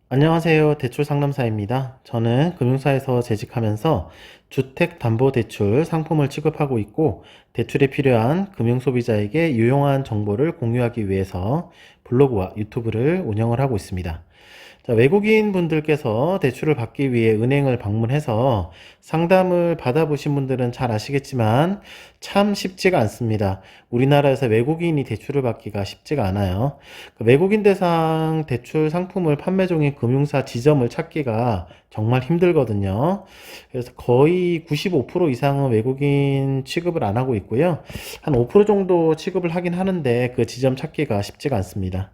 안녕하세요. 대출상담사입니다. 저는 금융사에서 재직하면서 주택담보대출 상품을 취급하고 있고, 대출에 필요한 금융소비자에게 유용한 정보를 공유하기 위해서 블로그와 유튜브를 운영을 하고 있습니다. 자, 외국인 분들께서 대출을 받기 위해 은행을 방문해서 상담을 받아보신 분들은 잘 아시겠지만 참 쉽지가 않습니다. 우리나라에서 외국인이 대출을 받기가 쉽지가 않아요. 외국인 대상 대출 상품을 판매 중인 금융사 지점을 찾기가 정말 힘들거든요. 그래서 거의 95% 이상은 외국인 취급을 안 하고 있고요. 한 5% 정도 취급을 하긴 하는데 그 지점 찾기가 쉽지가 않습니다.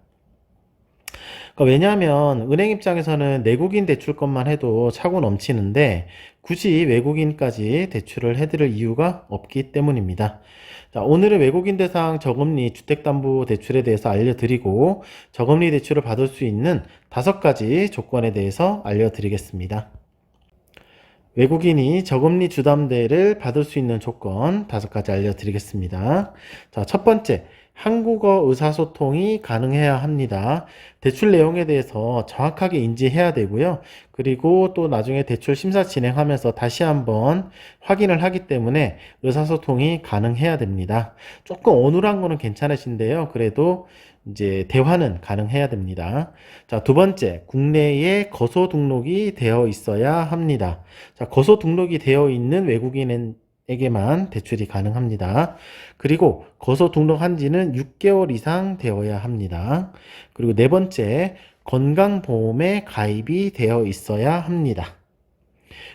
왜냐하면 은행 입장에서는 내국인 대출권만 해도 차고 넘치는데 굳이 외국인까지 대출을 해드릴 이유가 없기 때문입니다. 자, 오늘은 외국인 대상 저금리 주택담보대출에 대해서 알려드리고 저금리 대출을 받을 수 있는 5가지 조건에 대해서 알려드리겠습니다. 외국인이 저금리 주담대를 받을 수 있는 조건 5가지 알려드리겠습니다. 자, 첫 번째, 한국어 의사소통이 가능해야 합니다. 대출 내용에 대해서 정확하게 인지해야 되고요. 그리고 또 나중에 대출 심사 진행하면서 다시 한번 확인을 하기 때문에 의사소통이 가능해야 됩니다. 조금 어눌한 거는 괜찮으신데요. 그래도 이제 대화는 가능해야 됩니다. 자, 두 번째, 국내에 거소 등록이 되어 있어야 합니다. 자, 거소 등록이 되어 있는 외국인에게만 대출이 가능합니다. 그리고 거소 등록한 지는 6개월 이상 되어야 합니다. 그리고 네 번째, 건강보험에 가입이 되어 있어야 합니다.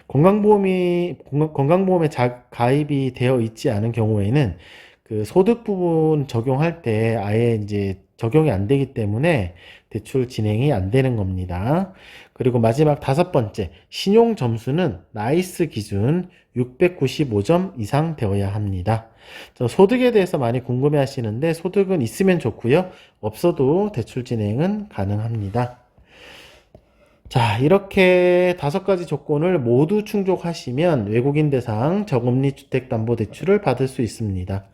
건강보험에 가입이 되어 있지 않은 경우에는 그 소득 부분 적용할 때 아예 이제 적용이 안 되기 때문에 대출 진행이 안 되는 겁니다. 그리고 마지막 5번째, 신용 점수는 나이스 기준 695점 이상 되어야 합니다. 소득에 대해서 많이 궁금해 하시는데 소득은 있으면 좋고요. 없어도 대출 진행은 가능합니다. 자, 이렇게 5가지 조건을 모두 충족하시면 외국인 대상 저금리 주택담보대출을 받을 수 있습니다.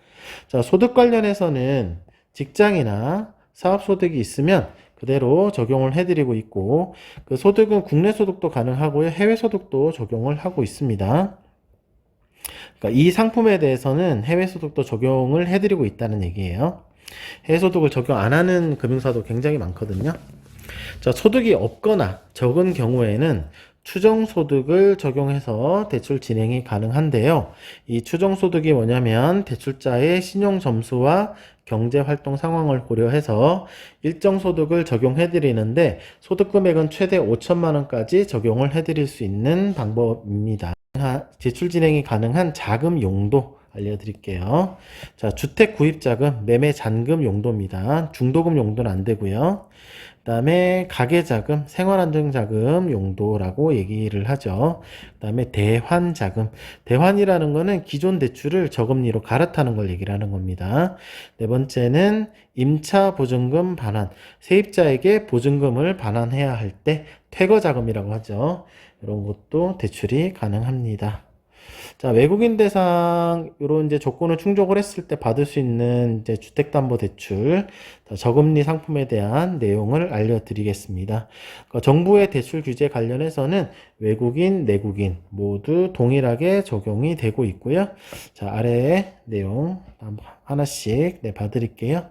자, 소득 관련해서는 직장이나 사업소득이 있으면 그대로 적용을 해드리고 있고, 그 소득은 국내 소득도 가능하고요. 해외 소득도 적용을 하고 있습니다. 그러니까 이 상품에 대해서는 해외 소득도 적용을 해드리고 있다는 얘기예요. 해외 소득을 적용 안 하는 금융사도 굉장히 많거든요. 자, 소득이 없거나 적은 경우에는 추정소득을 적용해서 대출 진행이 가능한데요. 이 추정소득이 뭐냐면 대출자의 신용점수와 경제활동 상황을 고려해서 일정 소득을 적용해 드리는데 소득금액은 최대 5천만 원까지 적용을 해 드릴 수 있는 방법입니다. 대출 진행이 가능한 자금 용도 알려드릴게요. 자, 주택 구입자금, 매매 잔금 용도입니다. 중도금 용도는 안 되고요. 그 다음에 가계자금, 생활안정자금 용도라고 얘기를 하죠. 그 다음에 대환자금. 대환이라는 거는 기존 대출을 저금리로 갈아타는 걸 얘기를 하는 겁니다. 네 번째는 임차보증금 반환. 세입자에게 보증금을 반환해야 할 때 퇴거자금이라고 하죠. 이런 것도 대출이 가능합니다. 자, 외국인 대상 이런 이제 조건을 충족을 했을 때 받을 수 있는 이제 주택담보대출 저금리 상품에 대한 내용을 알려드리겠습니다. 정부의 대출 규제 관련해서는 외국인, 내국인 모두 동일하게 적용이 되고 있고요. 자, 아래에 내용 하나씩 봐드릴게요.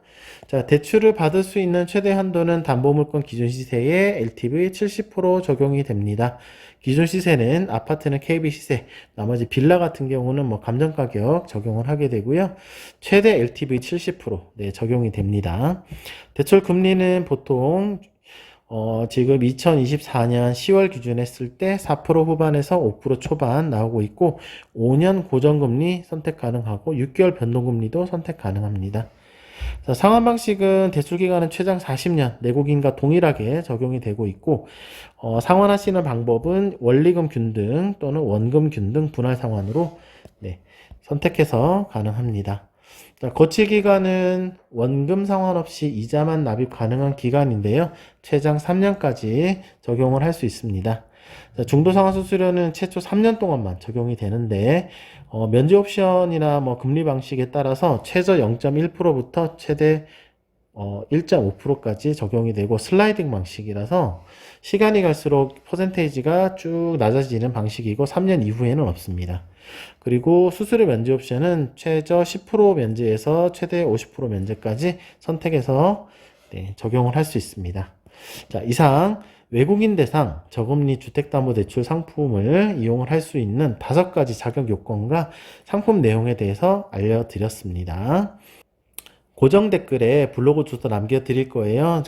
자, 대출을 받을 수 있는 최대 한도는 담보물건 기준 시세의 LTV 70% 적용이 됩니다. 기존 시세는 아파트는 KB 시세, 나머지 빌라 같은 경우는 뭐 감정가격 적용을 하게 되고요. 최대 LTV 70% 적용이 됩니다. 대출 금리는 보통 지금 2024년 10월 기준 했을 때 4% 후반에서 5% 초반 나오고 있고 5년 고정금리 선택 가능하고 6개월 변동금리도 선택 가능합니다. 자, 상환 방식은 대출 기간은 최장 40년 내국인과 동일하게 적용이 되고 있고 상환하시는 방법은 원리금 균등 또는 원금 균등 분할 상환으로 선택해서 가능합니다. 자, 거치 기간은 원금 상환 없이 이자만 납입 가능한 기간인데요. 최장 3년까지 적용을 할 수 있습니다. 자, 중도 상환 수수료는 최초 3년 동안만 적용이 되는데 면제 옵션이나 뭐 금리 방식에 따라서 최저 0.1%부터 최대 1.5%까지 적용이 되고 슬라이딩 방식이라서 시간이 갈수록 퍼센테이지가 쭉 낮아지는 방식이고 3년 이후에는 없습니다. 그리고 수수료 면제 옵션은 최저 10% 면제에서 최대 50% 면제까지 선택해서 네, 적용을 할 수 있습니다. 자, 이상 외국인 대상 저금리 주택담보대출 상품을 이용을 할 수 있는 5가지 자격 요건과 상품 내용에 대해서 알려드렸습니다. 고정 댓글에 블로그 주소 남겨드릴 거예요.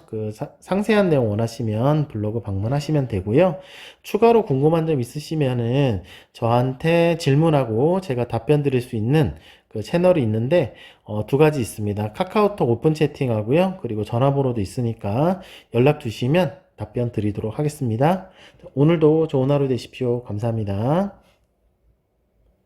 상세한 내용 원하시면 블로그 방문하시면 되고요. 추가로 궁금한 점 있으시면은 저한테 질문하고 제가 답변 드릴 수 있는 그 채널이 있는데 2가지 있습니다. 카카오톡 오픈 채팅하고요. 그리고 전화번호도 있으니까 연락 주시면 답변 드리도록 하겠습니다. 오늘도 좋은 하루 되십시오. 감사합니다.